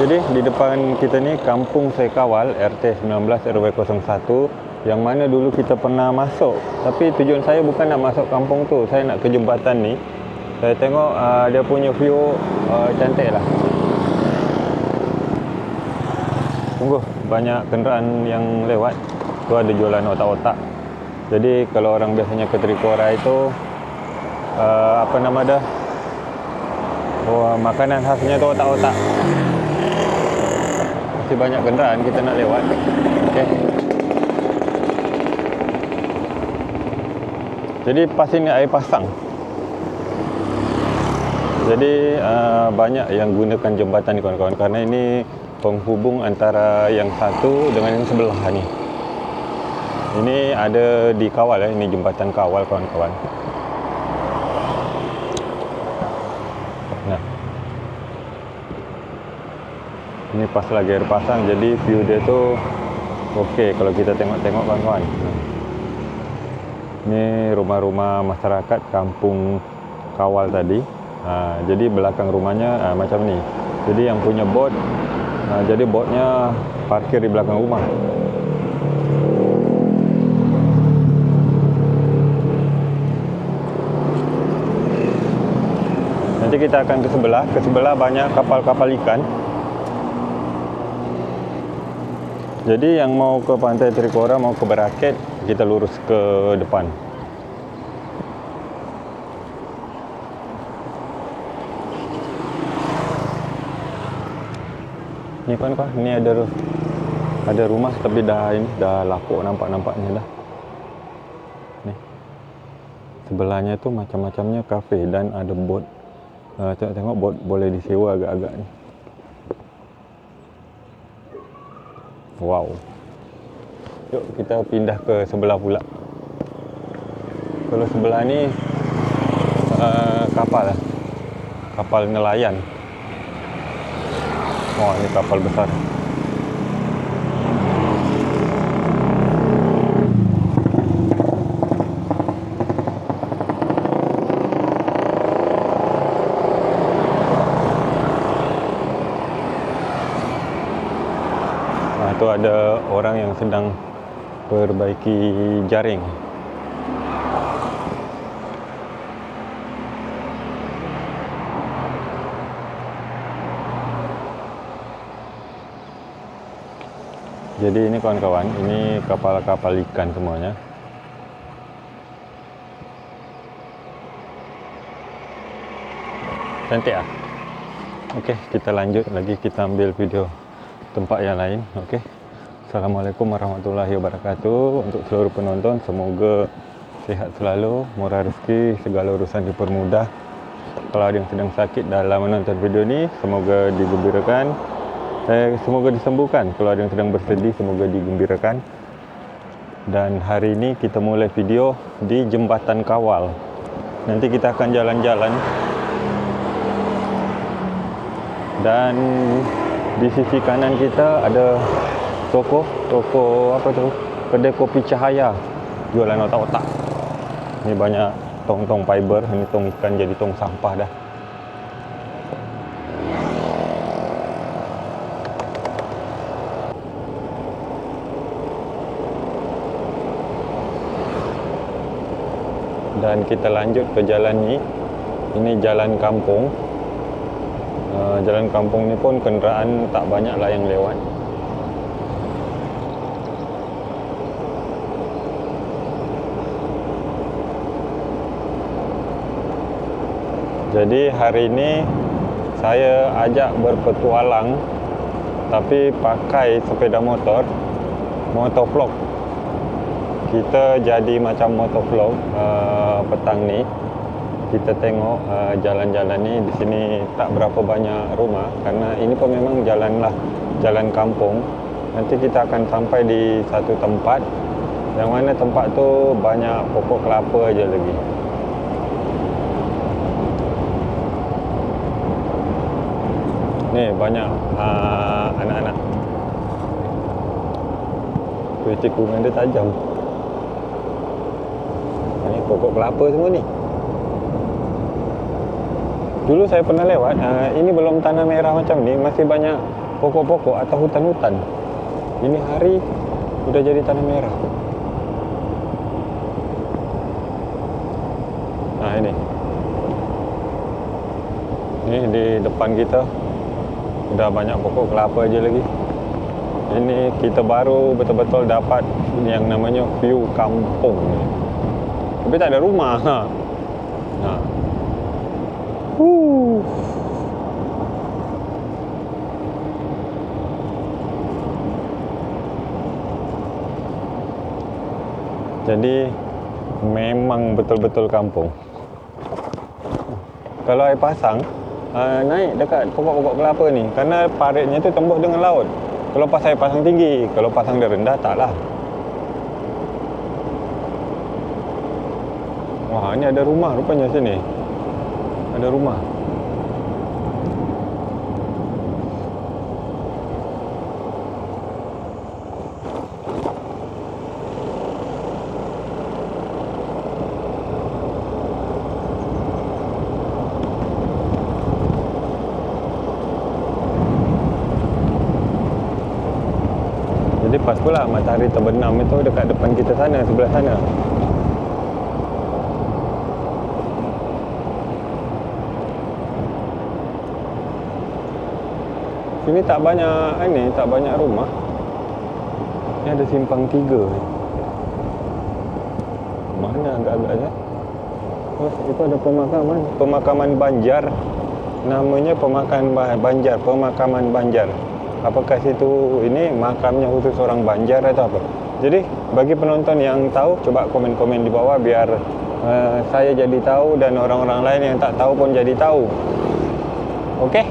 Jadi di depan kita ni Kampung Saya Kawal RT 19 RW 01 yang mana dulu kita pernah masuk. Tapi tujuan saya bukan nak masuk kampung tu, saya nak ke jembatan ni. Saya tengok dia punya view cantik lah. Sungguh banyak kenderaan yang lewat. Tu ada jualan otak-otak. Jadi kalau orang biasanya ke Trikora itu apa nama dah? Makanan khasnya tu otak-otak. Masih banyak kenderaan kita nak lewat. Okey. Jadi pas ini air pasang. Jadi banyak yang gunakan jembatan ni kawan-kawan, kerana ini penghubung antara yang satu dengan yang sebelah ni. Ini ada di Kawal ini jembatan Kawal kawan-kawan. Nah. Ini pas lagi air pasang, jadi view dia tu okey kalau kita tengok-tengok kawan-kawan. Ini rumah-rumah masyarakat kampung Kawal tadi. Jadi belakang rumahnya macam ni. Jadi yang punya bot, jadi botnya parkir di belakang rumah. Nanti kita akan ke sebelah banyak kapal-kapal ikan. Jadi yang mau ke Pantai Trikora, mau ke Beraket, kita lurus ke depan. Ni kawan-kawan, ni ada rumah tapi dah lapuk nampak-nampaknya dah. Ni. Sebelahnya tu macam-macamnya kafe dan ada bot. Tengok bot boleh disewa agak-agak ni. Wow. Yuk kita pindah ke sebelah pula. Kalau sebelah ni kapal nelayan. Wah, ini kapal besar. Itu ada orang yang sedang perbaiki jaring. Jadi ini kawan-kawan, ini kapal-kapal ikan semuanya. Cantik ah. Okey, kita lanjut lagi, kita ambil video tempat yang lain. Okey. Assalamualaikum warahmatullahi wabarakatuh. Untuk seluruh penonton, semoga sihat selalu, murah rezeki, segala urusan dipermudah. Kalau ada yang sedang sakit dalam menonton video ni, semoga digembirakan. Semoga disembuhkan. Kalau ada yang sedang bersedih, semoga digembirakan. Dan hari ini kita mulai video di Jembatan Kawal. Nanti kita akan jalan-jalan. Dan di sisi kanan kita ada toko apa tu? Kedai kopi cahaya. Jualan otak-otak. Ini banyak tong-tong fiber, ini tong ikan jadi tong sampah dah. Dan kita lanjut ke jalan ni. Ini jalan kampung. Jalan kampung ni pun kenderaan tak banyak lah yang lewat. Jadi hari ini saya ajak berpetualang tapi pakai sepeda motor vlog. Kita jadi macam motovlog petang ni. Kita tengok jalan-jalan ni. Di sini tak berapa banyak rumah karena ini pun memang jalan kampung. Nanti kita akan sampai di satu tempat yang mana tempat tu banyak pokok kelapa aja lagi. Ni banyak anak-anak. Tikungan dia tajam. Ini pokok kelapa semua ni. Dulu saya pernah lewat, ini belum tanah merah macam ni, masih banyak pokok-pokok atau hutan-hutan. Ini hari udah jadi tanah merah. Nah ini di depan kita udah banyak pokok kelapa aja lagi. Ini kita baru betul-betul dapat yang namanya view kampung. Tapi tak ada rumah. Nah. Jadi memang betul-betul kampung. Kalau air pasang naik dekat pokok-pokok kelapa ni, karena paritnya tu tembus dengan laut. Kalau pas air pasang tinggi, kalau pasang dia rendah taklah. Wah, ni ada rumah rupanya sini. Ada rumah. Jadi pas pula matahari terbenam itu dekat depan kita sana, sebelah sana. Sini tak banyak rumah. Ni ada simpang 3 ni. Mana agak-agaknya? Oh, itu ada pemakaman Banjar. Namanya pemakaman Banjar. Apakah situ ini makamnya khusus orang Banjar atau apa? Jadi bagi penonton yang tahu, coba komen-komen di bawah biar saya jadi tahu dan orang-orang lain yang tak tahu pun jadi tahu. Okey?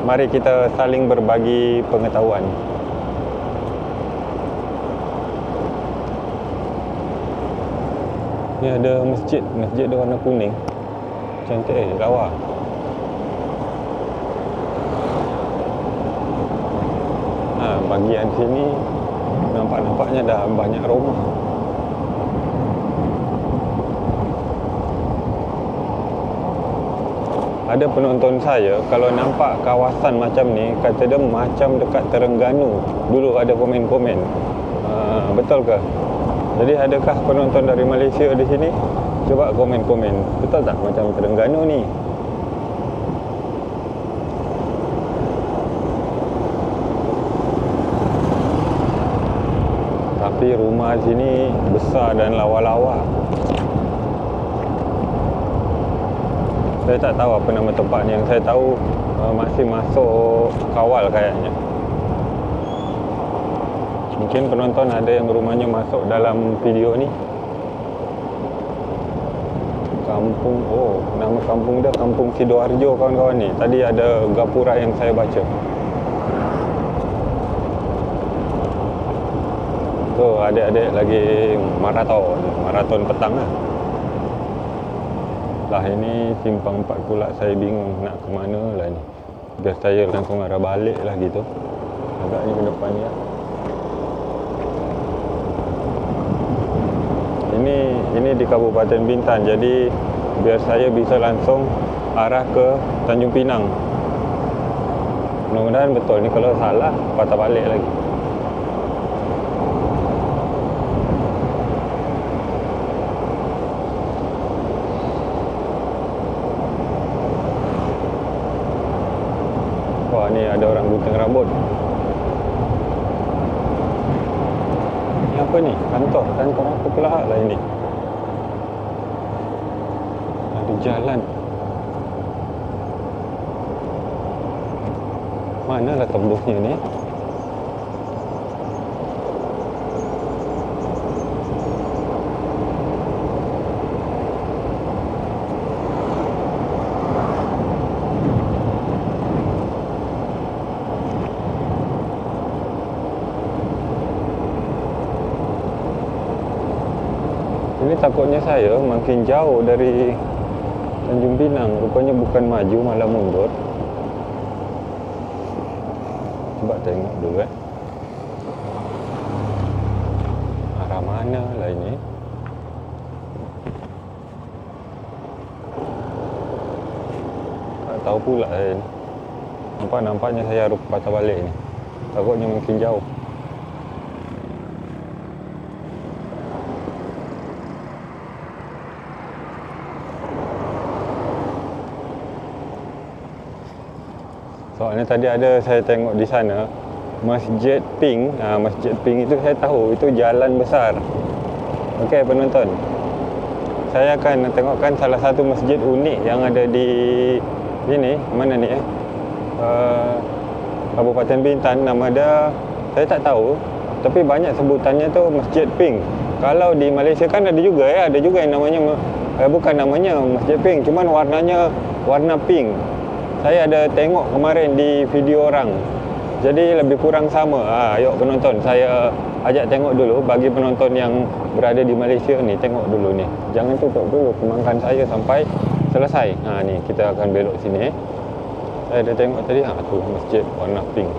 Mari kita saling berbagi pengetahuan. Ni ada masjid dia warna kuning. Cantik lawa. Bagian sini nampaknya dah banyak rumah. Ada penonton saya kalau nampak kawasan macam ni, kata dia macam dekat Terengganu. Dulu ada komen-komen. Betul ke? Jadi adakah penonton dari Malaysia di sini? Coba komen-komen. Betul tak macam Terengganu ni? Tapi rumah sini besar dan lawa-lawa. Saya tak tahu apa nama tempat ni. Yang saya tahu masih masuk kawal kayaknya. Mungkin penonton ada yang rumahnya masuk dalam video ni. Kampung, nama kampung dia Kampung Sidoarjo kawan-kawan ni. Tadi ada gapura yang saya baca. So adik-adik lagi maraton petang lah. Lah ini simpang 4 pula, saya bingung nak ke mana lah ni. Biar saya langsung arah balik lah gitu. Agaknya ke depan ni lah. Ini di Kabupaten Bintan, jadi biar saya bisa langsung arah ke Tanjung Pinang. Mudah-mudahan betul ni, kalau salah patah balik lagi. Wah, ni ada orang gunting rambut. Ini apa ni? Kantor apa pula lah ini? Ada jalan. Manalah tembusnya ni? Ini takutnya saya makin jauh dari Tanjung Pinang. Rupanya bukan maju, malah mundur. Coba tengok dulu arah mana lah ini. Tak tahu pula ni. Nampaknya saya harus patah balik ni. Takutnya mungkin jauh. Soalnya tadi ada saya tengok di sana Masjid Pink. Masjid Pink itu saya tahu itu jalan besar. Okey penonton, saya akan tengokkan salah satu masjid unik yang ada di sini. Mana ni Kabupaten Bintan. Nama dia saya tak tahu, tapi banyak sebutannya tu Masjid Pink. Kalau di Malaysia kan ada juga ada juga yang namanya bukan namanya Masjid Pink, cuman warnanya warna pink. Saya ada tengok kemarin di video orang. Jadi lebih kurang sama. Yuk penonton, saya ajak tengok dulu bagi penonton yang berada di Malaysia ni, tengok dulu ni. Jangan tutup dulu, kemangkan saya sampai selesai. Ni kita akan belok sini. Saya dah tengok tadi, tu masjid warna pink.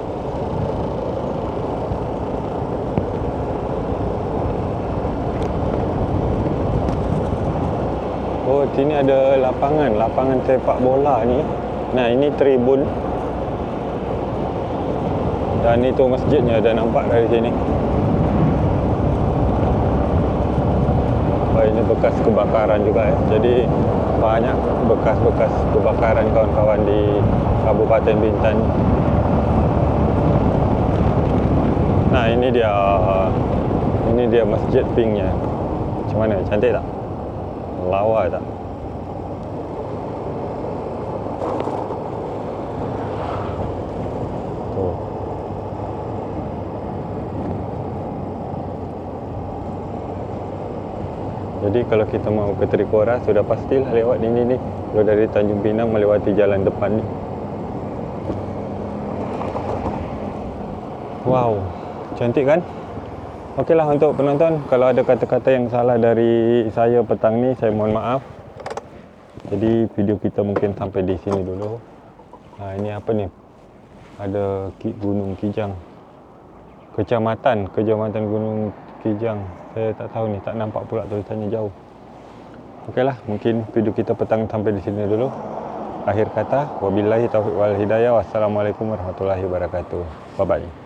Oh, sini ada lapangan sepak bola ni. Nah, ini tribun. Dan itu masjidnya dah nampak dari sini. Ini bekas kebakaran juga Jadi banyak bekas-bekas kebakaran kawan-kawan di Kabupaten Bintan. Nah, ini dia masjid pinknya. Macam mana? Cantik tak? Lawa tak? Tuh. Jadi kalau kita mau ke Trikora, sudah pastilah lewat ini ni. Kalau dari Tanjung Pinang melewati jalan depan ni. Wow, cantik kan? Okeylah untuk penonton, kalau ada kata-kata yang salah dari saya petang ni, saya mohon maaf. Jadi video kita mungkin sampai di sini dulu. Ini apa ni? Ada Gunung Kijang. Kecamatan Gunung Kijang. Saya tak tahu ni, tak nampak pula tulisannya jauh. Okeylah, mungkin video kita petang sampai di sini dulu. Akhir kata, wabillahi taufiq wal hidayah. Wassalamualaikum warahmatullahi wabarakatuh. Bye bye.